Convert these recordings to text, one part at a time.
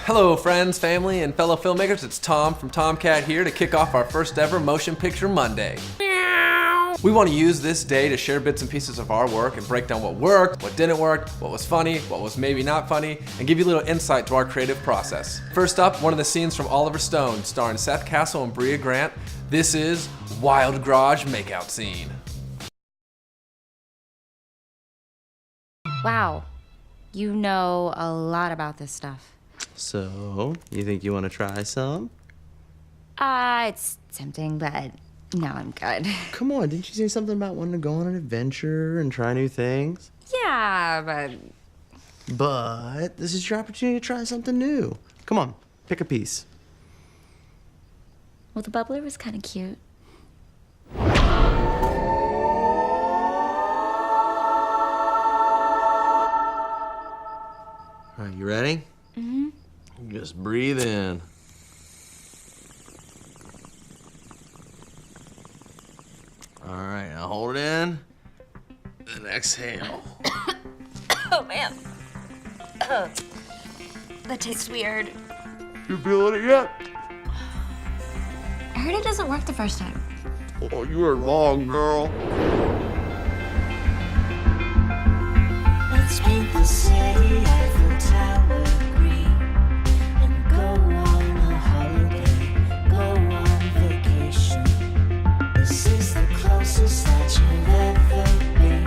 Hello friends, family, and fellow filmmakers, it's Tom from Tomcat here to kick off our first ever Motion Picture Monday. We want to use this day to share bits and pieces of our work and break down what worked, what didn't work, what was funny, what was maybe not funny, and give you a little insight to our creative process. First up, one of the scenes from Oliver Stone, starring Seth, Cassell, and Brea Grant. This is Wild Garage Makeout Scene. Wow, you know a lot about this stuff. So, you think you want to try some? It's tempting, but no, I'm good. Come on, didn't you say something about wanting to go on an adventure and try new things? Yeah, but... But this is your opportunity to try something new. Come on, pick a piece. Well, the bubbler was kind of cute. All right, you ready? Mm-hmm. Just breathe in. All right, now hold it in, and exhale. Oh, man. That tastes weird. You feeling it yet? I heard it doesn't work the first time. Oh, you were wrong, girl. Let's paint the city Eiffel Tower green and go on a holiday, go on vacation. This is the closest that you've ever been,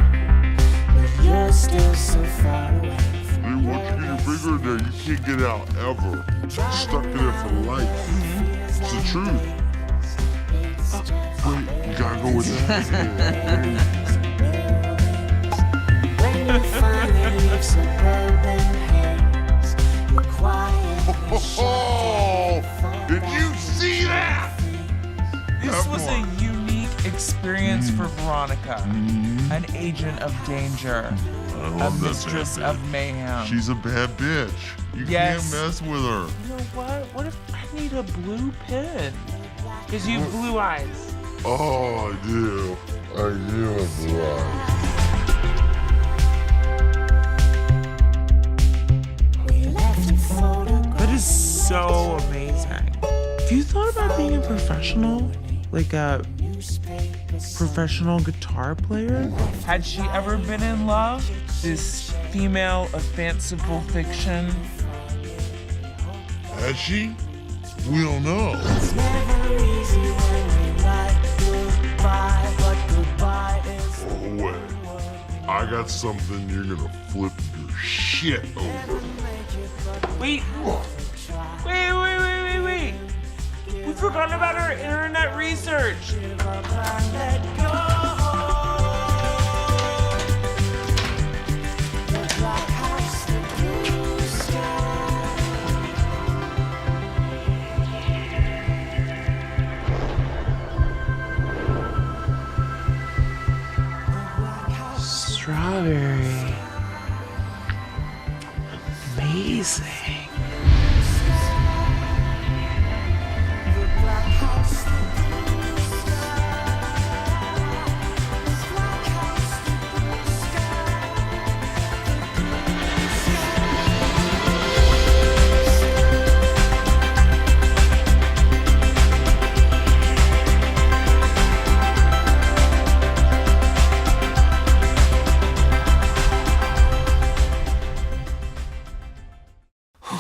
but you're still so far away. Dude, once you get bigger there, you can't get out ever. You're stuck in there for life. It's the truth. Wait, you gotta go with that. When you finally leave suburban haze, you're quiet. Oh, did you see that? This was a unique experience for Veronica, an agent of danger, I a love that mistress bad bitch. of mayhem. She's a bad bitch. You Yes. can't mess with her. You know what? What if I need a blue pen? Because you have blue eyes. Oh, I do. I do have blue eyes. That is so amazing. Have you thought about being a professional? Like a professional guitar player? Had she ever been in love? This female of fanciful fiction? Has she? We don't know. It's never easy when we write goodbye, but goodbye is Oh, wait. I got something you're gonna flip your shit over. Wait. Wait. We forgot about our internet research. let go. The black house, the blue sky. Strawberry. Amazing.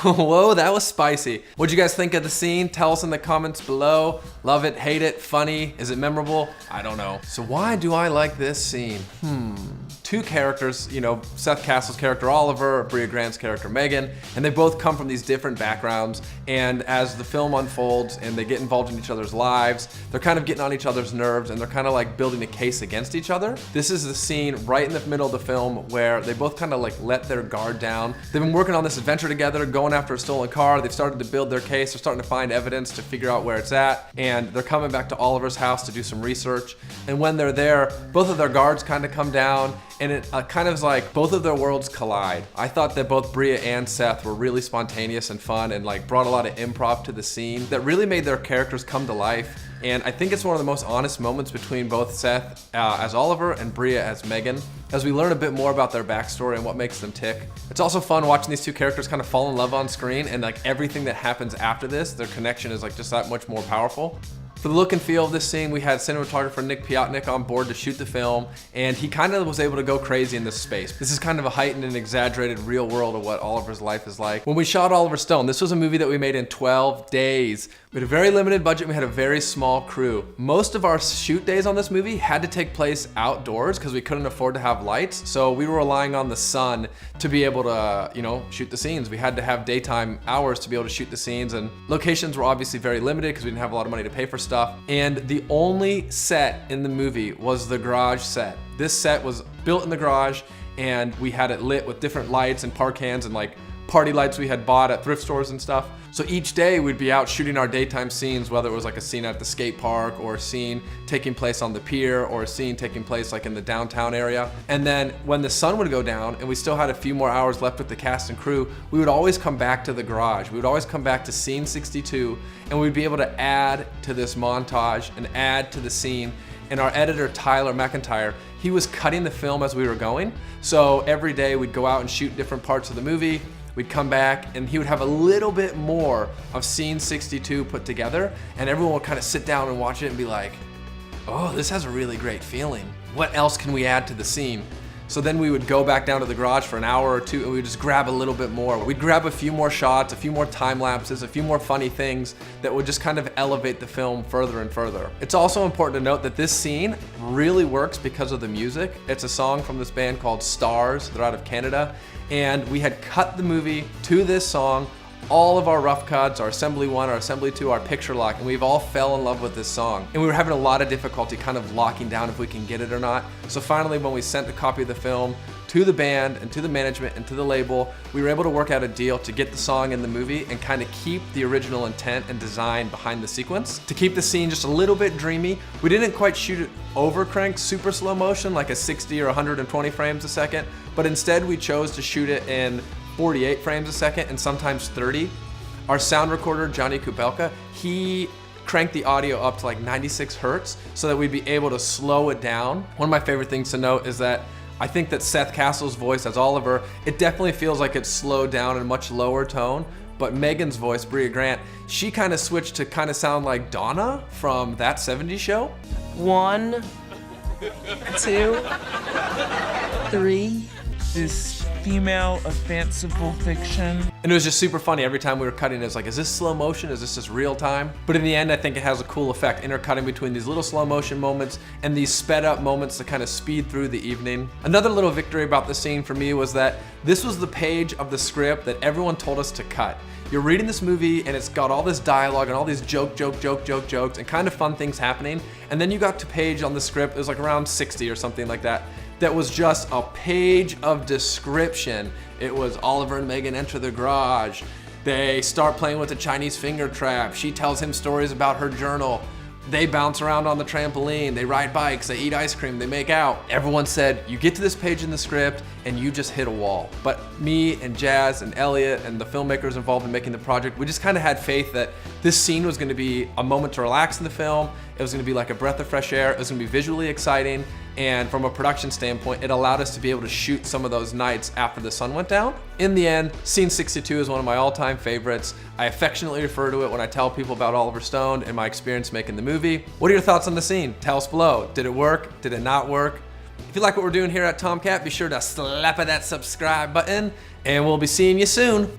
Whoa, that was spicy. What'd you guys think of the scene? Tell us in the comments below. Love it, hate it, funny, is it memorable? I don't know. So why do I like this scene? Two characters, you know, Seth Cassell's character Oliver, Brea Grant's character Megan, and they both come from these different backgrounds, and as the film unfolds and they get involved in each other's lives, they're kind of getting on each other's nerves and they're kind of like building a case against each other. This is the scene right in the middle of the film where they both kind of like let their guard down. They've been working on this adventure together, going after a stolen car. They've started to build their case. They're starting to find evidence to figure out where it's at, and they're coming back to Oliver's house to do some research. And when they're there, both of their guards kind of come down, and it kind of is like both of their worlds collide. I thought that both Brea and Seth were really spontaneous and fun and like brought a lot of improv to the scene that really made their characters come to life. And I think it's one of the most honest moments between both Seth as Oliver and Brea as Megan, as we learn a bit more about their backstory and what makes them tick. It's also fun watching these two characters kind of fall in love on screen, and like everything that happens after this, their connection is like just that much more powerful. For the look and feel of this scene, we had cinematographer Piatnik on board to shoot the film, and he kind of was able to go crazy in this space. This is kind of a heightened and exaggerated real world of what Oliver's life is like. When we shot Oliver Stone, this was a movie that we made in 12 days. We had a very limited budget, we had a very small crew. Most of our shoot days on this movie had to take place outdoors because we couldn't afford to have lights, so we were relying on the sun to be able to, shoot the scenes. We had to have daytime hours to be able to shoot the scenes, and locations were obviously very limited because we didn't have a lot of money to pay for stuff. And the only set in the movie was the garage set. This set was built in the garage, and we had it lit with different lights and park cans and like party lights we had bought at thrift stores and stuff. So each day we'd be out shooting our daytime scenes, whether it was like a scene at the skate park or a scene taking place on the pier or a scene taking place like in the downtown area. And then when the sun would go down and we still had a few more hours left with the cast and crew, we would always come back to the garage. We would always come back to scene 62, and we'd be able to add to this montage and add to the scene. And our editor, Tyler MacIntyre, he was cutting the film as we were going. So every day we'd go out and shoot different parts of the movie. We'd come back and he would have a little bit more of scene 62 put together, and everyone would kind of sit down and watch it and be like, oh, this has a really great feeling. What else can we add to the scene? So then we would go back down to the garage for an hour or two and we'd just grab a little bit more. We'd grab a few more shots, a few more time lapses, a few more funny things that would just kind of elevate the film further and further. It's also important to note that this scene really works because of the music. It's a song from this band called Stars. They're out of Canada. And we had cut the movie to this song. All of our rough cuts, our assembly 1, our assembly 2, our picture lock, and we've all fell in love with this song. And we were having a lot of difficulty kind of locking down if we can get it or not. So finally, when we sent a copy of the film to the band and to the management and to the label, we were able to work out a deal to get the song in the movie and kind of keep the original intent and design behind the sequence. To keep the scene just a little bit dreamy, we didn't quite shoot it over crank super slow motion like a 60 or 120 frames a second, but instead we chose to shoot it in 48 frames a second and sometimes 30. Our sound recorder, Johnny Kubelka, he cranked the audio up to like 96 hertz so that we'd be able to slow it down. One of my favorite things to note is that I think that Seth Cassell's voice as Oliver, it definitely feels like it's slowed down in a much lower tone, but Megan's voice, Brea Grant, she kind of switched to kind of sound like Donna from That 70s Show. 1, 2, 3. This female of fanciful fiction. And it was just super funny. Every time we were cutting, it was like, is this slow motion? Is this just real time? But in the end, I think it has a cool effect, intercutting between these little slow motion moments and these sped up moments to kind of speed through the evening. Another little victory about the scene for me was that this was the page of the script that everyone told us to cut. You're reading this movie and it's got all this dialogue and all these jokes and kind of fun things happening. And then you got to page on the script, it was like around 60 or something like that. That was just a page of description. It was Oliver and Megan enter the garage. They start playing with the Chinese finger trap. She tells him stories about her journal. They bounce around on the trampoline. They ride bikes. They eat ice cream. They make out. Everyone said, you get to this page in the script and you just hit a wall. But me and Jazz and Elliot and the filmmakers involved in making the project, we just kind of had faith that this scene was going to be a moment to relax in the film. It was going to be like a breath of fresh air. It was going to be visually exciting. And from a production standpoint, it allowed us to be able to shoot some of those nights after the sun went down. In the end, scene 62 is one of my all-time favorites. I affectionately refer to it when I tell people about Oliver Stone and my experience making the movie. What are your thoughts on the scene? Tell us below. Did it work? Did it not work? If you like what we're doing here at Tomcat, be sure to slap that subscribe button, and we'll be seeing you soon.